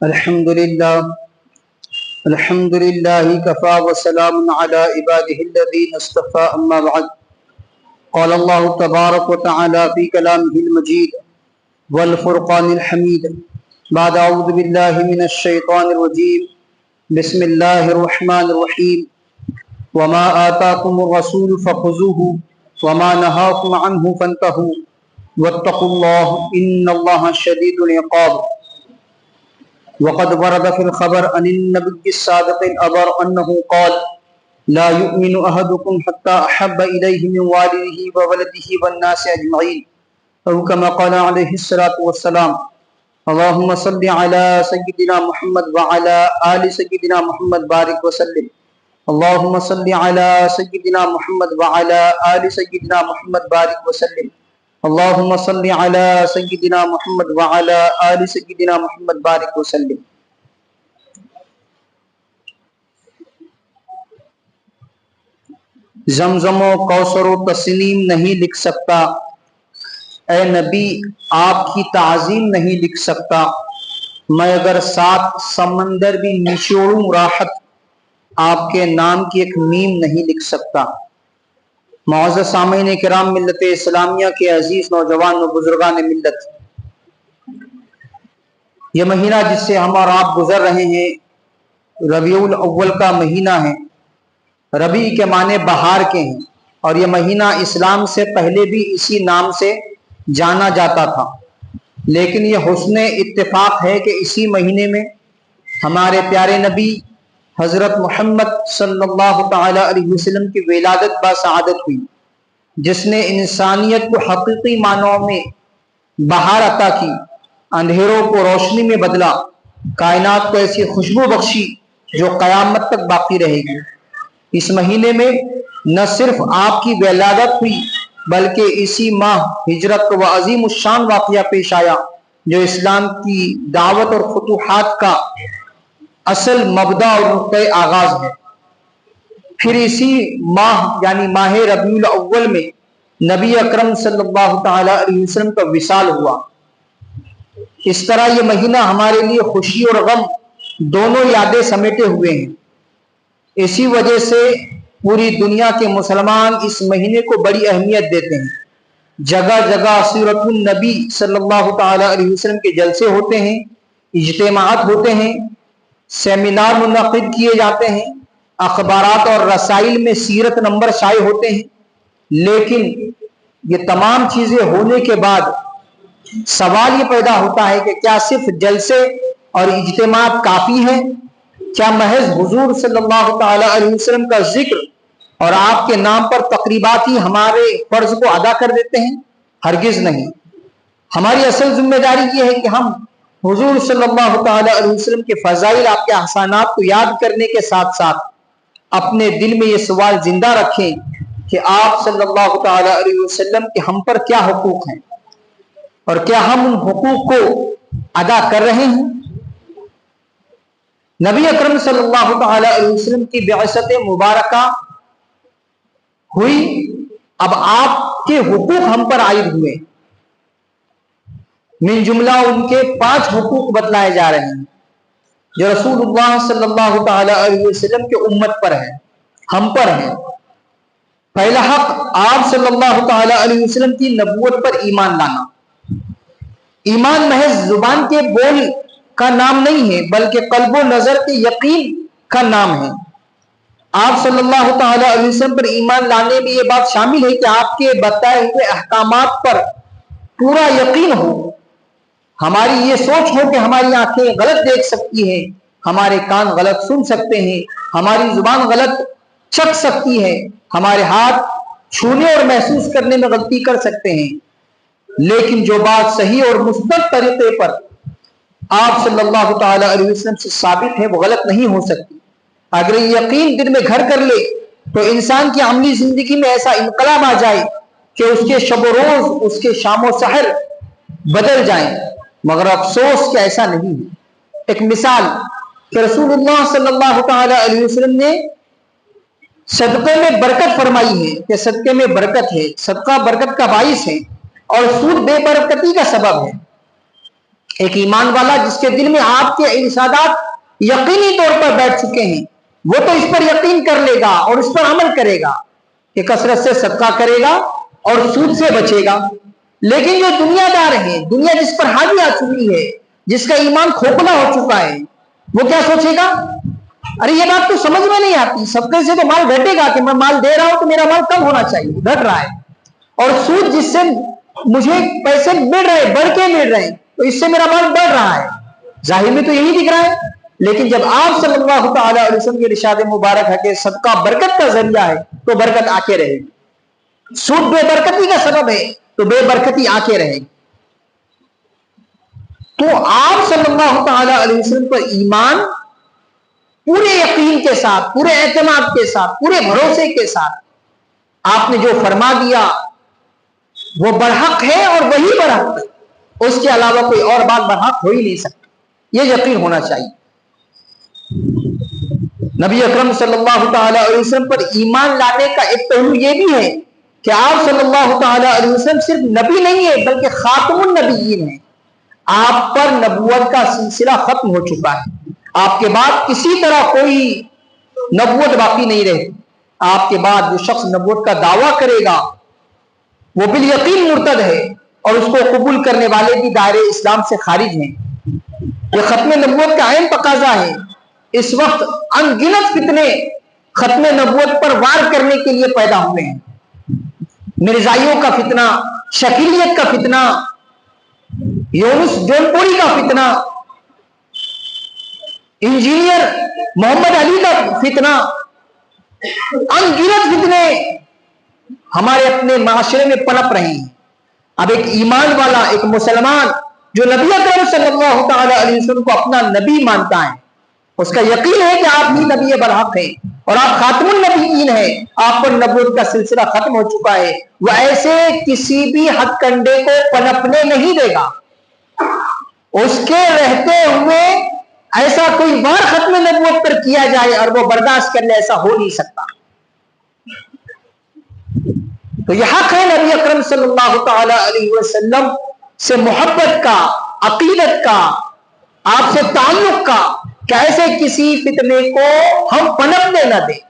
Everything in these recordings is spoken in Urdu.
الحمد لله كفى وسلام على عباده الذين اصطفى أما بعد. قال الله تبارك وتعالى في كلامه المجيد والفرقان الحميد بعد أعوذ بالله من الشيطان الرجيم بسم الله الرحمن الرحيم وما آتاكم الرسول فخذوه وما نهاكم عنه فانتهوا واتقوا الله إن الله شديد العقاب. وقد ورد في الخبر عن النبي الصادق الأبر أنه قال لا يؤمن أحدكم حتى أحب إليه من والده وولده والناس أجمعين أو كما قال عليه الصلاة والسلام. اللهم صل على سيدنا محمد وعلى آل سيدنا محمد بارك وسلم. اللهم صل على سيدنا محمد وعلى آل سيدنا محمد بارك وسلم. اللهم صل على سيدنا محمد وعلى آل سيدنا محمد بارك وسلم. زمزم و کوثر و تسنیم نہیں لکھ سکتا، اے نبی آپ کی تعظیم نہیں لکھ سکتا، میں اگر 7 سمندر بھی نچوڑوں راحت آپ کے نام کی ایک میم نہیں لکھ سکتا. معزز سامعین کرام، ملت اسلامیہ کے عزیز نوجوان و بزرگان ملت، یہ مہینہ جس سے ہم اور آپ گزر رہے ہیں ربیع الاول کا مہینہ ہے. ربیع کے معنی بہار کے ہیں، اور یہ مہینہ اسلام سے پہلے بھی اسی نام سے جانا جاتا تھا، لیکن یہ حسن اتفاق ہے کہ اسی مہینے میں ہمارے پیارے نبی حضرت محمد صلی اللہ تعالی علیہ وسلم کی ولادت بسعادت ہوئی، جس نے انسانیت کو حقیقی معنوں میں بہار عطا کی، اندھیروں کو روشنی میں بدلا، کائنات کو ایسی خوشبو بخشی جو قیامت تک باقی رہے گی. اس مہینے میں نہ صرف آپ کی ولادت ہوئی بلکہ اسی ماہ ہجرت و عظیم الشان واقعہ پیش آیا جو اسلام کی دعوت اور فتوحات کا اصل مبدا اور نقطۂ آغاز ہے. پھر اسی ماہ یعنی ماہ ربیع الاول میں نبی اکرم صلی اللہ تعالی علیہ وسلم کا وصال ہوا. اس طرح یہ مہینہ ہمارے لیے خوشی اور غم دونوں یادیں سمیٹے ہوئے ہیں. اسی وجہ سے پوری دنیا کے مسلمان اس مہینے کو بڑی اہمیت دیتے ہیں. جگہ جگہ سیرت النبی صلی اللہ تعالی علیہ وسلم کے جلسے ہوتے ہیں، اجتماعات ہوتے ہیں، سیمینار منعقد کیے جاتے ہیں، اخبارات اور رسائل میں سیرت نمبر شائع ہوتے ہیں. لیکن یہ تمام چیزیں ہونے کے بعد سوال یہ پیدا ہوتا ہے کہ کیا صرف جلسے اور اجتماعات کافی ہیں؟ کیا محض حضور صلی اللہ تعالی علیہ وسلم کا ذکر اور آپ کے نام پر تقریبات ہی ہمارے فرض کو ادا کر دیتے ہیں؟ ہرگز نہیں. ہماری اصل ذمہ داری یہ ہے کہ ہم حضور صلی اللہ تعالی علیہ وسلم کے فضائل، آپ کے احسانات کو یاد کرنے کے ساتھ ساتھ اپنے دل میں یہ سوال زندہ رکھیں کہ آپ صلی اللہ تعالی علیہ وسلم کے ہم پر کیا حقوق ہیں اور کیا ہم ان حقوق کو ادا کر رہے ہیں. نبی اکرم صلی اللہ تعالی علیہ وسلم کی بعثت مبارکہ ہوئی، اب آپ کے حقوق ہم پر عائد ہوئے. من جملہ ان کے 5 حقوق بتلائے جا رہے ہیں جو رسول اللہ صلی اللہ تعالی علیہ وسلم کے امت پر ہے، ہم پر ہے. پہلا حق آپ صلی اللہ تعالی علیہ وسلم کی نبوت پر ایمان لانا. ایمان محض زبان کے بول کا نام نہیں ہے بلکہ قلب و نظر کے یقین کا نام ہے. آپ صلی اللہ تعالی علیہ وسلم پر ایمان لانے میں یہ بات شامل ہے کہ آپ کے بتائے ہوئے احکامات پر پورا یقین ہو، ہماری یہ سوچ ہو کہ ہماری آنکھیں غلط دیکھ سکتی ہیں، ہمارے کان غلط سن سکتے ہیں، ہماری زبان غلط چکھ سکتی ہے، ہمارے ہاتھ چھونے اور محسوس کرنے میں غلطی کر سکتے ہیں، لیکن جو بات صحیح اور مثبت طریقے پر آپ صلی اللہ تعالی علیہ وسلم سے ثابت ہے وہ غلط نہیں ہو سکتی. اگر یہ یقین دل میں گھر کر لے تو انسان کی عملی زندگی میں ایسا انقلاب آ جائے کہ اس کے شب و روز، اس کے شام و سحر بدل جائیں. مگر افسوس کہ ایسا نہیں ہے. ایک مثال کہ رسول اللہ صلی اللہ تعالی علیہ وسلم نے صدقے میں برکت فرمائی ہے کہ صدقے میں برکت ہے، صدقہ برکت کا باعث ہے اور سود بے برکتی کا سبب ہے. ایک ایمان والا جس کے دل میں آپ کے ارشادات یقینی طور پر بیٹھ چکے ہیں، وہ تو اس پر یقین کر لے گا اور اس پر عمل کرے گا کہ کثرت سے صدقہ کرے گا اور سود سے بچے گا۔ لیکن جو دنیا دار ہیں، دنیا جس پر حاوی آ چکی ہے، جس کا ایمان کھوکھلا ہو چکا ہے، وہ کیا سوچے گا؟ ارے یہ بات تو سمجھ میں نہیں آتی، صدقے سے تو مال گھٹے گا، کہ میں مال دے رہا ہوں تو میرا مال کم ہونا چاہیے، گھٹ رہا ہے، اور سود جس سے مجھے پیسے مل رہے، بڑھ کے مل رہے ہیں، تو اس سے میرا مال بڑھ رہا ہے، ظاہر میں تو یہی دکھ رہا ہے۔ لیکن جب آپ صلی اللہ تعالی علیہ وسلم کی ارشاد مبارک ہے کہ صدقہ برکت کا ذریعہ ہے، تو برکت آ کے رہے گی۔ سود بے برکتی کا سبب ہے، تو بے برکتی آ کے رہے گی۔ تو آپ صلی اللہ تعالی علیہ وسلم پر ایمان پورے یقین کے ساتھ، پورے اعتماد کے ساتھ، پورے بھروسے کے ساتھ آپ نے جو فرما دیا وہ برحق ہے، اور وہی برحق ہے، اس کے علاوہ کوئی اور بات برحق ہو ہی نہیں سکتی، یہ یقین ہونا چاہیے۔ نبی اکرم صلی اللہ تعالی علیہ وسلم پر ایمان لانے کا ایک پہلو یہ بھی ہے کہ آپ صلی اللہ تعالی علیہ وسلم صرف نبی نہیں ہے بلکہ خاتم النبیین ہیں۔ آپ پر نبوت کا سلسلہ ختم ہو چکا ہے، آپ کے بعد کسی طرح کوئی نبوت باقی نہیں رہے۔ آپ کے بعد جو شخص نبوت کا دعویٰ کرے گا وہ بالیقین مرتد ہے، اور اس کو قبول کرنے والے بھی دائرے اسلام سے خارج ہیں۔ یہ ختم نبوت کا عین تقاضا ہے۔ اس وقت ان گنت فتنے ختم نبوت پر وار کرنے کے لیے پیدا ہوئے ہیں۔ مرزائیوں کا فتنہ، شکیلیت کا فتنہ، یونس جونپوری کا فتنہ، انجینئر محمد علی کا فتنہ، ان گنت فتنے ہمارے اپنے معاشرے میں پنپ رہے ہیں۔ اب ایک ایمان والا، ایک مسلمان جو نبی اکرم صلی اللہ تعالی علیہ وسلم کو اپنا نبی مانتا ہے، اس کا یقین ہے کہ آپ ہی نبی برحق ہیں اور آپ خاتم النبیین ہیں، آپ پر نبوت کا سلسلہ ختم ہو چکا ہے، وہ ایسے کسی بھی ہتھ کنڈے کو پنپنے نہیں دے گا۔ اس کے رہتے ہوئے ایسا کوئی وار ختم نبوت پر کیا جائے اور وہ برداشت کر لے، ایسا ہو نہیں سکتا۔ تو یہ حق ہے نبی اکرم صلی اللہ تعالی علیہ وسلم سے محبت کا، عقیدت کا، آپ سے تعلق کا، کہ ایسے کسی فتنے کو ہم پنپنے نہ دیں۔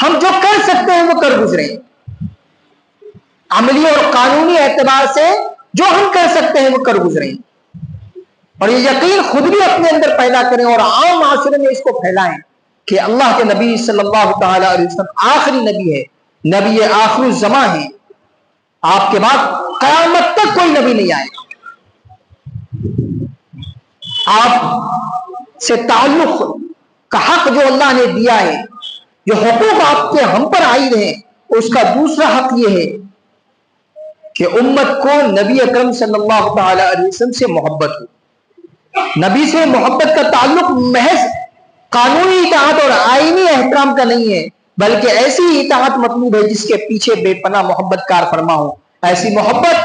ہم جو کر سکتے ہیں وہ کر گزریں، عملی اور قانونی اعتبار سے جو ہم کر سکتے ہیں وہ کر گزریں، اور یہ یقین خود بھی اپنے اندر پیدا کریں اور عام معاشرے میں اس کو پھیلائیں کہ اللہ کے نبی صلی اللہ تعالی علیہ وسلم آخری نبی ہے، نبی آخر الزماں ہے، آپ کے بعد قیامت تک کوئی نبی نہیں آئے گا۔ آپ سے تعلق کا حق جو اللہ نے دیا ہے، جو حقوق آپ کے ہم پر عائد ہیں، اس کا دوسرا حق یہ ہے کہ امت کو نبی اکرم صلی اللہ تعالی علیہ وسلم سے محبت ہو۔ نبی سے محبت کا تعلق محض قانونی اطاعت اور آئینی احترام کا نہیں ہے، بلکہ ایسی اطاعت مطلوب ہے جس کے پیچھے بے پناہ محبت کار فرما ہو، ایسی محبت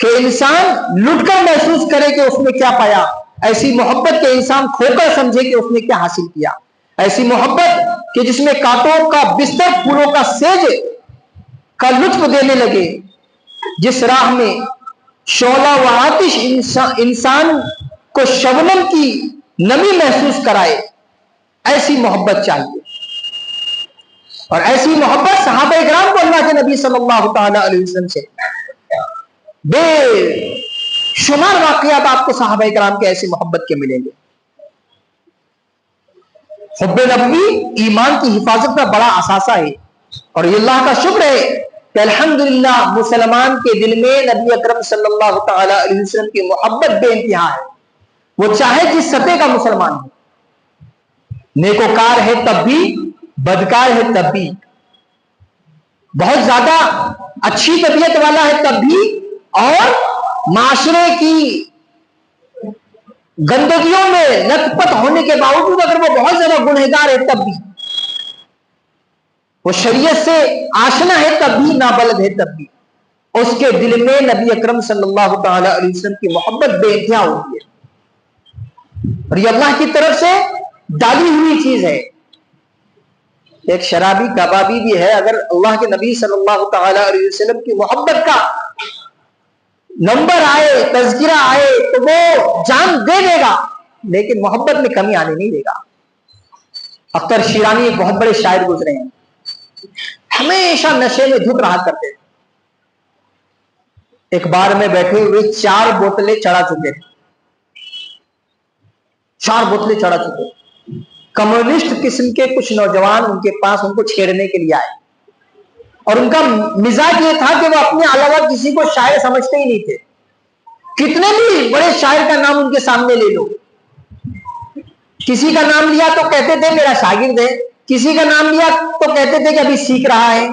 کہ انسان لٹ کر محسوس کرے کہ اس نے کیا پایا، ایسی محبت کہ انسان کھو کر سمجھے کہ اس نے کیا حاصل کیا، ایسی محبت کہ جس میں کانٹوں کا بستر، پھولوں کا سیج کا لطف دینے لگے، جس راہ میں شعلہ و آتش انسان کو شبنم کی نمی محسوس کرائے، ایسی محبت چاہیے۔ اور ایسی محبت صحابہ اکرام کو اللہ کے نبی صلی اللہ تعالی علیہ وسلم سے بے شمار واقعات آپ کو صحابہ اکرام کے ایسی محبت کے ملیں گے۔ حب نبوی ایمان کی حفاظت کا بڑا اثاثہ ہے، اور یہ اللہ کا شکر ہے کہ الحمدللہ مسلمان کے دل میں نبی اکرم صلی اللہ تعالی علیہ وسلم کی محبت بے انتہا ہے، وہ چاہے جس سطح کا مسلمان ہو، نیکوکار ہے تب بھی، بدکار ہے تب بھی، بہت زیادہ اچھی طبیعت والا ہے تب بھی، اور معاشرے کی گندگیوں میں لت پت ہونے کے باوجود اگر وہ بہت زیادہ گنہگار ہے تب بھی، وہ شریعت سے آشنا ہے تب بھی، نابلد ہے تب بھی، اس کے دل میں نبی اکرم صلی اللہ تعالی علیہ وسلم کی محبت بے انتہا ہوتی ہے، اور یہ اللہ کی طرف سے ڈالی ہوئی چیز ہے۔ ایک شرابی کبابی بھی ہے، اگر اللہ کے نبی صلی اللہ تعالی علیہ وسلم کی محبت کا نمبر آئے، تذکرہ آئے تو وہ جان دے دے گا، لیکن محبت میں کمی آنے نہیں دے گا۔ اختر شیرانی ایک بہت بڑے شاعر گزرے ہیں، ہمیشہ نشے میں دھت رہا کرتے تھے۔ ایک بار میں بیٹھے ہوئے 4 بوتلیں چڑھا چکے تھے، 4 بوتلیں چڑھا چکے تھے۔ کمیونسٹ قسم کے کچھ نوجوان ان کے پاس ان کو چھیڑنے کے لیے آئے، اور ان کا مزاج یہ تھا کہ وہ اپنے علاوہ کسی کو شاعر سمجھتے ہی نہیں تھے۔ کتنے بھی بڑے شاعر کا نام ان کے سامنے لے لو، کسی کا نام لیا تو کہتے تھے میرا شاگرد ہے، کسی کا نام لیا تو کہتے تھے کہ ابھی سیکھ رہا ہے،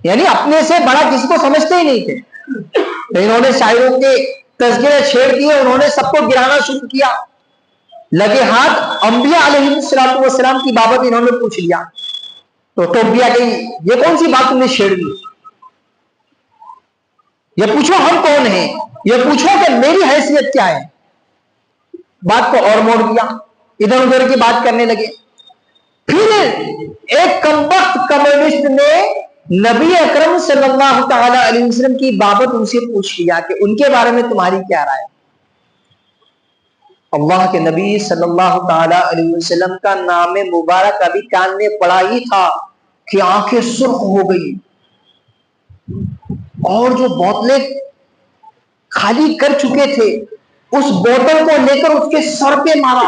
یعنی اپنے سے بڑا کسی کو سمجھتے ہی نہیں تھے۔ انہوں نے شاعروں کے تذکرے چھیڑ دیے، انہوں نے سب کو گرانا شروع کیا۔ لگے ہاتھ انبیاء علیہ السلام کی بابت انہوں نے پوچھ لیا تو ٹوک دیا کہ یہ کون سی بات تم نے چھیڑ دی، یہ پوچھو ہم کون ہیں، یہ پوچھو کہ میری حیثیت کیا ہے۔ بات کو اور موڑ دیا، ادھر ادھر کی بات کرنے لگے۔ پھر ایک کمبخت کمیونسٹ نے نبی اکرم صلی اللہ تعالی علیہ وسلم کی بابت ان سے پوچھ لیا کہ ان کے بارے میں تمہاری کیا رائے۔ اللہ کے نبی صلی اللہ تعالی علیہ وسلم کا نام مبارک ابھی کان میں پڑا ہی تھا کہ آنکھیں سرخ ہو گئی، اور جو بوتلیں خالی کر چکے تھے اس بوتل کو لے کر اس کے سر پہ مارا،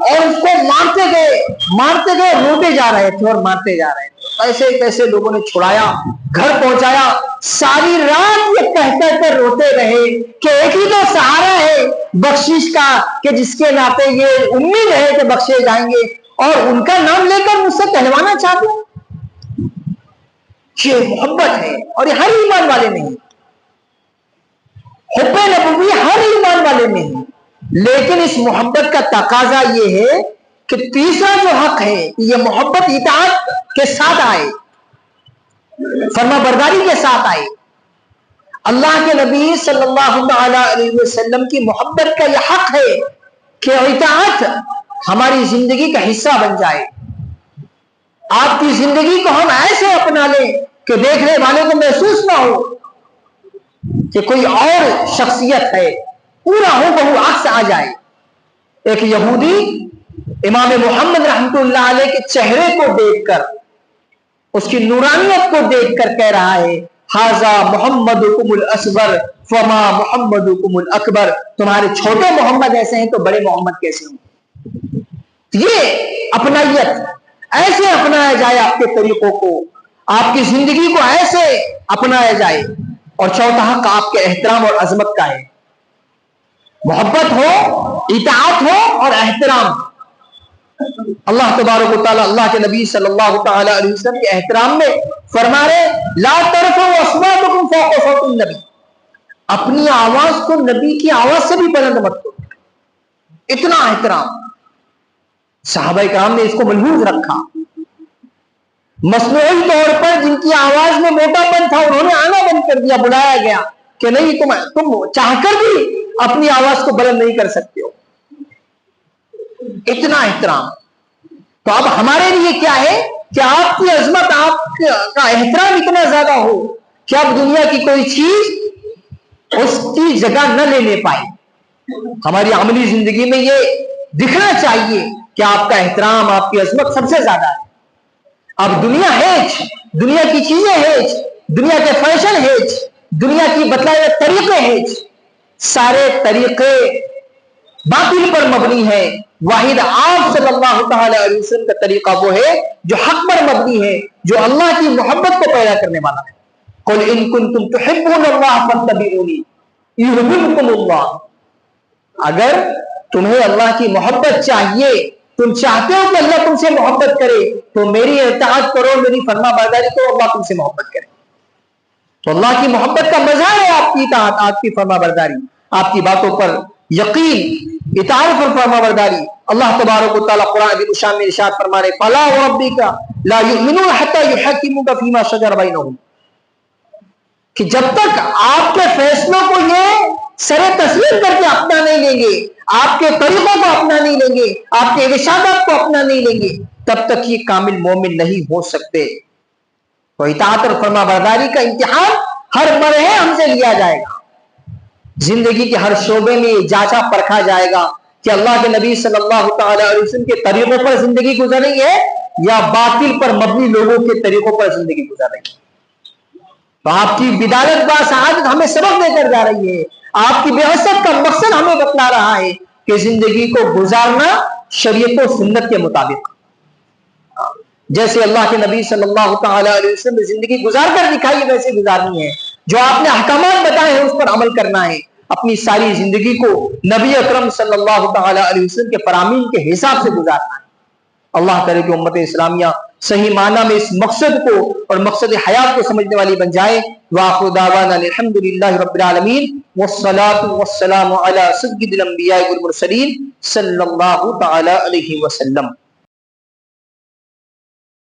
اور اس کو مارتے گئے روتے جا رہے تھے اور مارتے جا رہے تھے۔ ایسے کیسے لوگوں نے چھڑایا، گھر پہنچایا، ساری رات یہ کہہ کر روتے رہے کہ ایک ہی تو سہارا ہے بخشش کا کہ جس کے ناطے یہ امید ہے کہ بخشے جائیں گے، اور ان کا نام لے کر مجھ سے کہلوانا چاہتے ہیں۔ یہ محبت ہے، اور یہ ہر ایمان والے میں ہے، حب نبوی ہر ایمان والے میں ہے۔ لیکن اس محبت کا تقاضا یہ ہے کہ تیسرا جو حق ہے یہ محبت اطاعت کے ساتھ آئے، فرما برداری کے ساتھ آئے۔ اللہ کے نبی صلی اللہ علیہ وسلم کی محبت کا یہ حق ہے کہ اطاعت ہماری زندگی کا حصہ بن جائے۔ آپ کی زندگی کو ہم ایسے اپنا لیں کہ دیکھنے والے کو محسوس نہ ہو کہ کوئی اور شخصیت ہے، پورا ہو بہو عکس آ جائے۔ ایک یہودی امام محمد رحمۃ اللہ علیہ کے چہرے کو دیکھ کر، اس کی نورانیت کو دیکھ کر کہہ رہا ہے ھذا محمدکم الاصغر فما محمدکم الاکبر، تمہارے چھوٹے محمد ایسے ہیں تو بڑے محمد کیسے ہوں۔ یہ اپنائیت ایسے اپنایا جائے، آپ کے طریقوں کو، آپ کی زندگی کو ایسے اپنایا جائے۔ اور چوتھا حق آپ کے احترام اور عظمت کا ہے، محبت ہو، اطاعت ہو اور احترام۔ اللہ تبارک و تعالیٰ اللہ کے نبی صلی اللہ تعالی علیہ وسلم کے احترام میں فرما رہے لا ترفعوا اصواتکم فوق صوت النبی، اپنی آواز کو نبی کی آواز سے بھی بلند مت کرو۔ اتنا احترام صحابہ کرام نے اس کو ملحوظ رکھا۔ مصنوعی طور پر جن کی آواز میں موٹا پن تھا انہوں نے آنا بند کر دیا، بلایا گیا کہ نہیں تم چاہ کر بھی اپنی آواز کو بلند نہیں کر سکتے ہو۔ اتنا احترام۔ تو اب ہمارے لیے کیا ہے کہ آپ کی عظمت، آپ کا احترام اتنا زیادہ ہو کہ اب دنیا کی کوئی چیز اس کی جگہ نہ لینے پائے۔ ہماری عملی زندگی میں یہ دکھنا چاہیے کہ آپ کا احترام، آپ کی عظمت سب سے زیادہ ہے۔ اب دنیا ہیچ، دنیا کی چیزیں ہیچ، دنیا کے فیشن ہیچ، دنیا کی بتلائے ہوئے طریقے ہیچ، سارے طریقے باطل پر مبنی ہے۔ واحد آپ صلی اللہ تعالی علیہ وسلم کا طریقہ وہ ہے جو حق پر مبنی ہے، جو اللہ کی محبت کو پیدا کرنے والا ہے۔ قل ان کنتم تحبون اللہ فاتبعونی یحببکم اللہ، اگر تمہیں اللہ کی محبت چاہیے، تم چاہتے ہو کہ اللہ تم سے محبت کرے، تو میری اطاعت کرو، میری فرما برداری کرو، اللہ تم سے محبت کرے۔ تو اللہ کی محبت کا مظہر ہے آپ کی اطاعت، آپ کی فرما برداری، آپ کی باتوں پر یقین، اطاعت اور فرما برداری۔ اللہ تبارک و تعالیٰ قرآن عظیم الشان میں ارشاد فرما رہے فَلَا وَرَبِّكَ لَا يُؤْمِنُونَ حَتَّى يُحَكِّمُوكَ فِيمَا شَجَرَ بَيْنَهُمْ، کہ جب تک آپ کے فیصلوں کو یہ سر تسلیم کر کے اپنا نہیں لیں گے، آپ کے طریقوں کو اپنا نہیں لیں گے، آپ کے ارشادات کو اپنا نہیں لیں گے، تب تک یہ کامل مومن نہیں ہو سکتے۔ تو اطاعت اور فرما برداری کا امتحان ہر مرحلے ہم سے لیا جائے گا۔ زندگی کے ہر شعبے میں یہ جانچا پرکھا جائے گا کہ اللہ کے نبی صلی اللہ تعالی علیہ وسلم کے طریقوں پر زندگی گزر رہی ہے یا باطل پر مبنی لوگوں کے طریقوں پر زندگی گزر رہی ہے۔ تو آپ کی بدالت با سعادت ہمیں سبق دے کر جا رہی ہے، آپ کی بعثت کا مقصد ہمیں بتلا رہا ہے کہ زندگی کو گزارنا شریعت و سنت کے مطابق، جیسے اللہ کے نبی صلی اللہ تعالی علیہ وسلم نے زندگی گزار کر دکھائی ویسے گزارنی ہے، جو آپ نے احکامات بتائے ہیں اس پر عمل کرنا ہے، اپنی ساری زندگی کو نبی اکرم صلی اللہ تعالی علیہ وسلم کے فرامین کے حساب سے گزارنا ہے۔ اللہ تعالی کی امت اسلامیہ صحیح معنی میں اس مقصد کو اور مقصد حیات کو سمجھنے والی بن جائے۔ وآخر دعوانا الحمدللہ رب العالمین والصلاة والسلام علی سید الانبیاء والمرسلین صلی اللہ تعالی علیہ وسلم۔